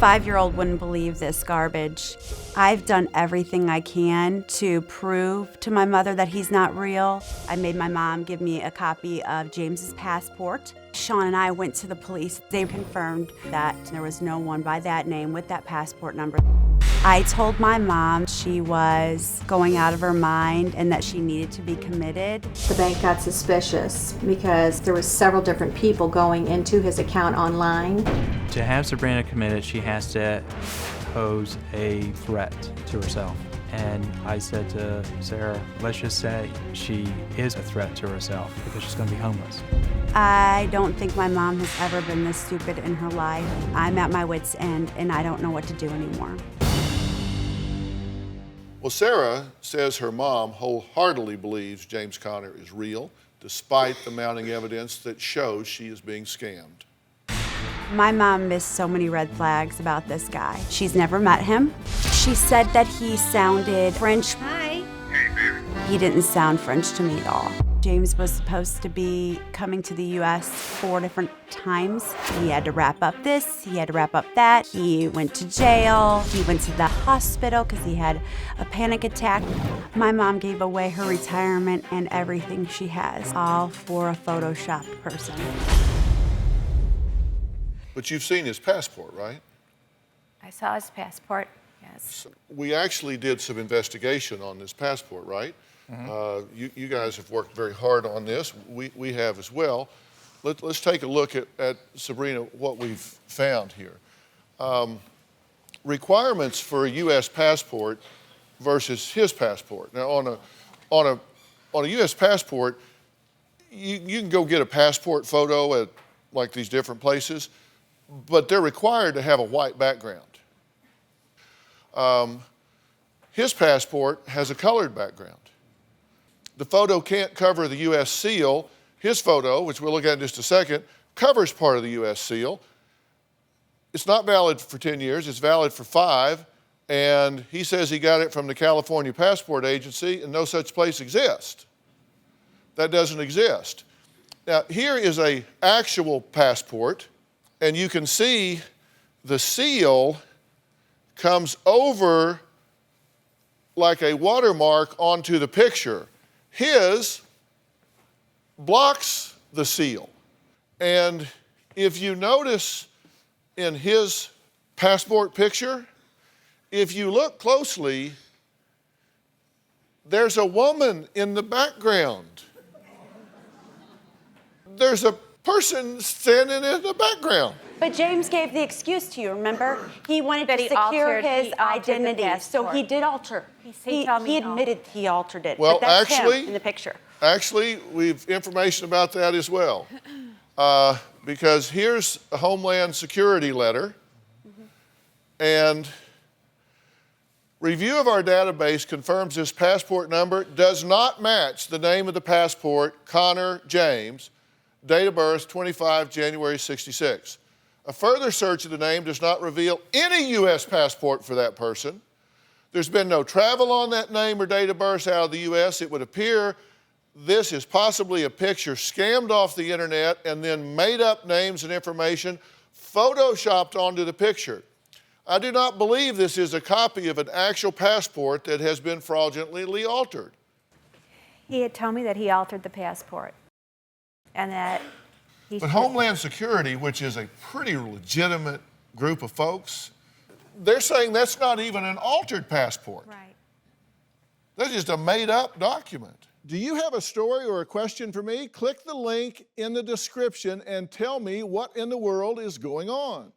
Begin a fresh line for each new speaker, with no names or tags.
5-year-old wouldn't believe this garbage. I've done everything I can to prove to my mother that he's not real. I made my mom give me a copy of James's passport. Sean and I went to the police. They confirmed that there was no one by that name with that passport number. I told my mom she was going out of her mind and that she needed to be committed.
The bank got suspicious because there was several different people going into his account online.
To have Sebrina committed, she has to pose a threat to herself. And I said to Sarah, let's just say she is a threat to herself because she's going to be homeless.
I don't think my mom has ever been this stupid in her life. I'm at my wits' end and I don't know what to do anymore.
Well, Sarah says her mom wholeheartedly believes James Conner is real, despite the mounting evidence that shows she is being scammed.
My mom missed so many red flags about this guy. She's never met him. She said that he sounded French.
Hi.
He didn't sound French to me at all. James was supposed to be coming to the U.S. 4 different times. He had to wrap up this, he had to wrap up that. He went to jail, he went to the hospital because he had a panic attack. My mom gave away her retirement and everything she has, all for a photoshopped person.
But you've seen his passport, right?
I saw his passport, yes.
We actually did some investigation on this passport, right? You guys have worked very hard on this. We have as well. Let's take a look at Sebrina, what we've found here. Requirements for a U.S. passport versus his passport. Now, on a U.S. passport, you can go get a passport photo at like these different places, but they're required to have a white background. His passport has a colored background. The photo can't cover the U.S. seal. His photo, which we'll look at in just a second, covers part of the U.S. seal. It's not valid for 10 years, it's valid for 5, and he says he got it from the California Passport Agency, and no such place exists. That doesn't exist. Now, here is an actual passport, and you can see the seal comes over like a watermark onto the picture. His blocks the seal. And if you notice in his passport picture, if you look closely, there's a woman in the background. There's a person standing in the background.
But James gave the excuse to you, remember? He wanted to secure his identity, so he did alter. He admitted he altered it,
well,
but that's
actually,
him in the picture.
Actually, we've information about that as well. Because here's a Homeland Security letter, and review of our database confirms this passport number does not match the name of the passport, Conner James, date of birth 25 January 66. A further search of the name does not reveal any U.S. passport for that person. There's been no travel on that name or date of birth out of the U.S. It would appear this is possibly a picture scammed off the internet and then made up names and information photoshopped onto the picture. I do not believe this is a copy of an actual passport that has been fraudulently altered.
He had told me that he altered the passport and that he
But Homeland Security, which is a pretty legitimate group of folks, they're saying that's not even an altered passport.
Right.
That's just a made-up document. Do you have a story or a question for me? Click the link in the description and tell me what in the world is going on.